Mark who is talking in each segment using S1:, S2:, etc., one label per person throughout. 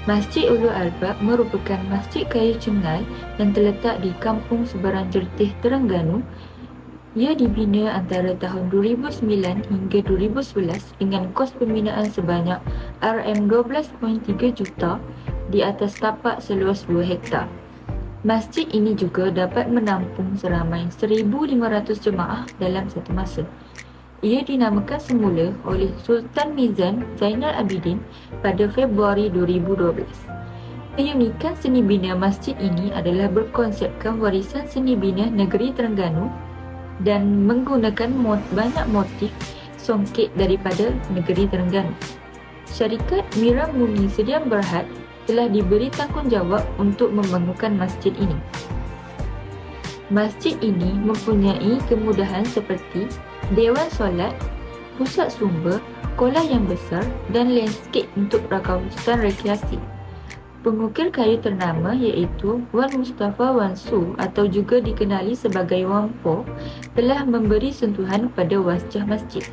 S1: Masjid Ulul Albab merupakan masjid kayu cengal yang terletak di Kampung Seberang Jertih, Terengganu. Ia dibina antara tahun 2009 hingga 2011 dengan kos pembinaan sebanyak RM12.3 juta di atas tapak seluas 2 hektar. Masjid ini juga dapat menampung seramai 1,500 jemaah dalam satu masa. Ia dinamakan semula oleh Sultan Mizan Zainal Abidin pada Februari 2012. Keunikan seni bina masjid ini adalah berkonsepkan warisan seni bina negeri Terengganu dan menggunakan banyak motif songket daripada negeri Terengganu. Syarikat Mira Muni Sediam Berhad telah diberi tanggungjawab untuk membangunkan masjid ini. Masjid ini mempunyai kemudahan seperti dewan solat, pusat sumber, kolam yang besar dan landscape untuk kawasan rekreasi. Pengukir kayu ternama iaitu Wan Mustafa Wan Su atau juga dikenali sebagai Wan Po telah memberi sentuhan pada wajah masjid.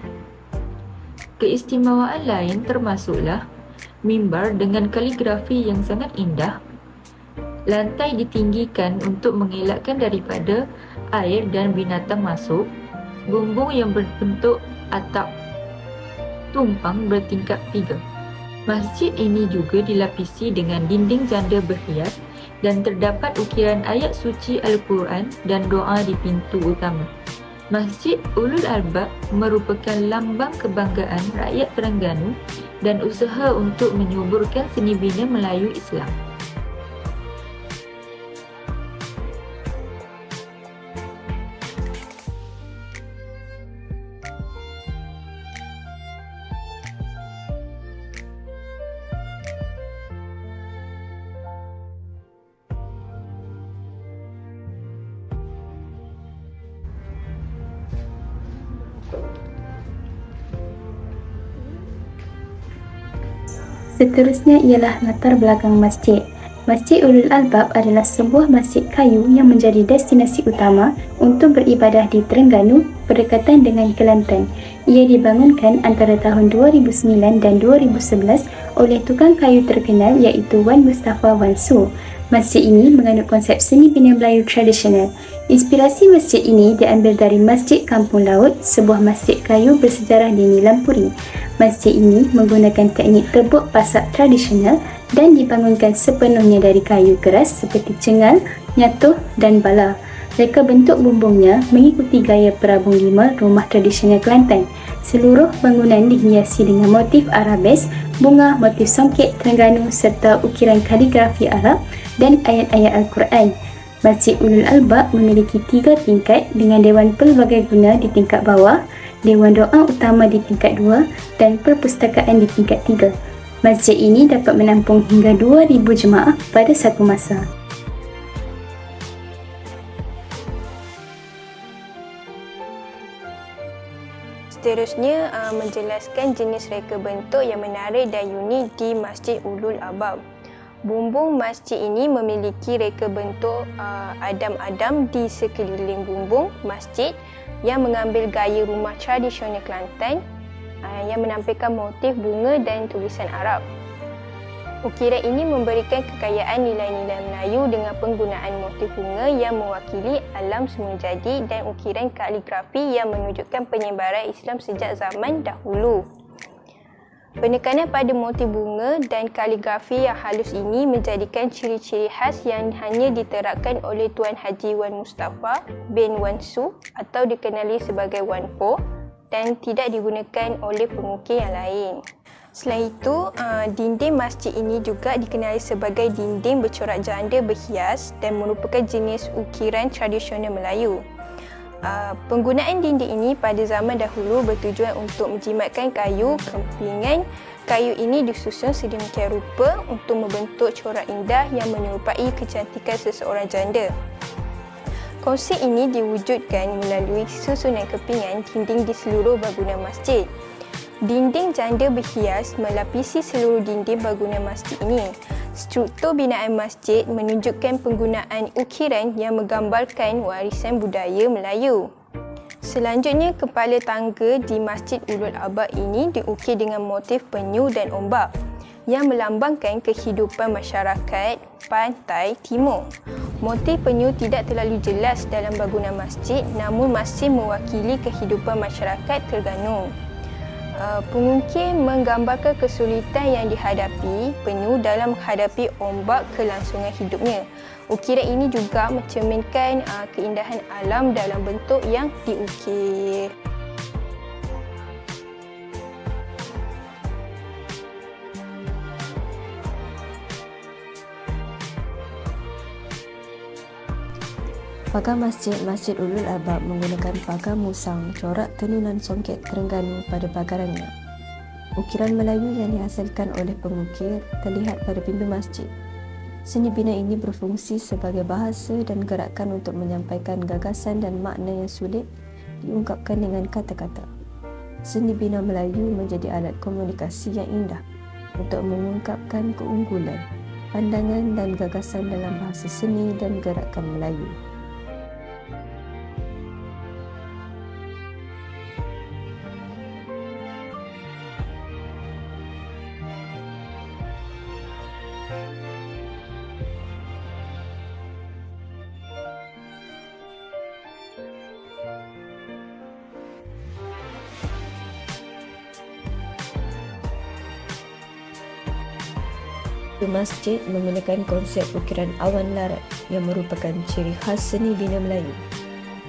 S1: Keistimewaan lain termasuklah mimbar dengan kaligrafi yang sangat indah, lantai ditinggikan untuk mengelakkan daripada air dan binatang masuk, bumbung yang berbentuk atap tumpang bertingkap 3. Masjid ini juga dilapisi dengan dinding janda berhias dan terdapat ukiran ayat suci Al-Quran dan doa di pintu utama. Masjid Ulul Albab merupakan lambang kebanggaan rakyat Terengganu dan usaha untuk menyuburkan seni bina Melayu Islam.
S2: Seterusnya ialah latar belakang masjid. Masjid Ulul Albab adalah sebuah masjid kayu yang menjadi destinasi utama untuk beribadah di Terengganu berdekatan dengan Kelantan. Ia dibangunkan antara tahun 2009 dan 2011 oleh tukang kayu terkenal iaitu Wan Mustafa Wan Su. Masjid ini mengandung konsep seni bina Melayu tradisional. Inspirasi masjid ini diambil dari Masjid Kampung Laut, sebuah masjid kayu bersejarah di Nilam Puri. Masjid ini menggunakan teknik tebuk pasak tradisional dan dibangunkan sepenuhnya dari kayu keras seperti cengal, nyatuh dan bala. Reka bentuk bumbungnya mengikuti gaya perabung lima rumah tradisional Kelantan. Seluruh bangunan dihiasi dengan motif Arabes, bunga, motif songket Terengganu serta ukiran kaligrafi Arab dan ayat-ayat Al-Quran. Masjid Ulul Albab memiliki 3 tingkat dengan dewan pelbagai guna di tingkat bawah, dewan doa utama di tingkat 2 dan perpustakaan di tingkat 3. Masjid ini dapat menampung hingga 2,000 jemaah pada satu masa.
S3: Seterusnya menjelaskan jenis reka bentuk yang menarik dan unik di Masjid Ulul Albab. Bumbung masjid ini memiliki reka bentuk adam-adam di sekeliling bumbung masjid yang mengambil gaya rumah tradisional Kelantan yang menampilkan motif bunga dan tulisan Arab. Ukiran ini memberikan kekayaan nilai-nilai Melayu dengan penggunaan motif bunga yang mewakili alam semula jadi dan ukiran kaligrafi yang menunjukkan penyebaran Islam sejak zaman dahulu. Penekanan pada motif bunga dan kaligrafi yang halus ini menjadikan ciri-ciri khas yang hanya diterapkan oleh Tuan Haji Wan Mustafa bin Wan Su atau dikenali sebagai Wan Po dan tidak digunakan oleh pengukir yang lain. Selain itu, dinding masjid ini juga dikenali sebagai dinding bercorak janda berhias dan merupakan jenis ukiran tradisional Melayu. Penggunaan dinding ini pada zaman dahulu bertujuan untuk menjimatkan kayu kempilingan. Kayu ini disusun sedemikian rupa untuk membentuk corak indah yang menyerupai kecantikan seseorang janda. Konsep ini diwujudkan melalui susunan kepingan dinding di seluruh bangunan masjid. Dinding janda berhias melapisi seluruh dinding bangunan masjid ini. Struktur binaan masjid menunjukkan penggunaan ukiran yang menggambarkan warisan budaya Melayu. Selanjutnya, kepala tangga di Masjid Ulul Albab ini diukir dengan motif penyu dan ombak. yang melambangkan kehidupan masyarakat pantai timur. Motif penyu tidak terlalu jelas dalam bangunan masjid namun masih mewakili kehidupan masyarakat Terengganu. Pengukir menggambarkan kesulitan yang dihadapi penyu dalam menghadapi ombak kelangsungan hidupnya. Ukiran ini juga mencerminkan keindahan alam dalam bentuk yang diukir.
S4: Pagar Masjid Ulul Albab menggunakan pagar musang corak tenunan songket Terengganu pada pagarannya. Ukiran Melayu yang dihasilkan oleh pengukir terlihat pada pintu masjid. Seni bina ini berfungsi sebagai bahasa dan gerakan untuk menyampaikan gagasan dan makna yang sulit diungkapkan dengan kata-kata. Seni bina Melayu menjadi alat komunikasi yang indah untuk mengungkapkan keunggulan, pandangan dan gagasan dalam bahasa seni dan gerakan Melayu. Masjid menggunakan konsep ukiran awan larat yang merupakan ciri khas seni bina Melayu.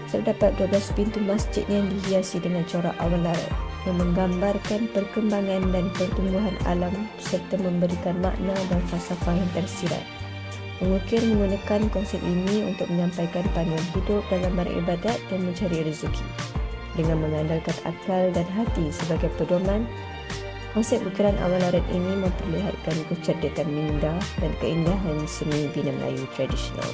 S4: Terdapat 12 pintu masjid yang dihiasi dengan corak awan larat yang menggambarkan perkembangan dan pertumbuhan alam serta memberikan makna dan falsafah yang tersirat. Pengukir menggunakan konsep ini untuk menyampaikan panduan hidup dalam beribadat dan mencari rezeki. Dengan mengandalkan akal dan hati sebagai pedoman, konsep ukiran awan larat ini memperlihatkan kecerdasan minda dan keindahan seni bina Melayu tradisional.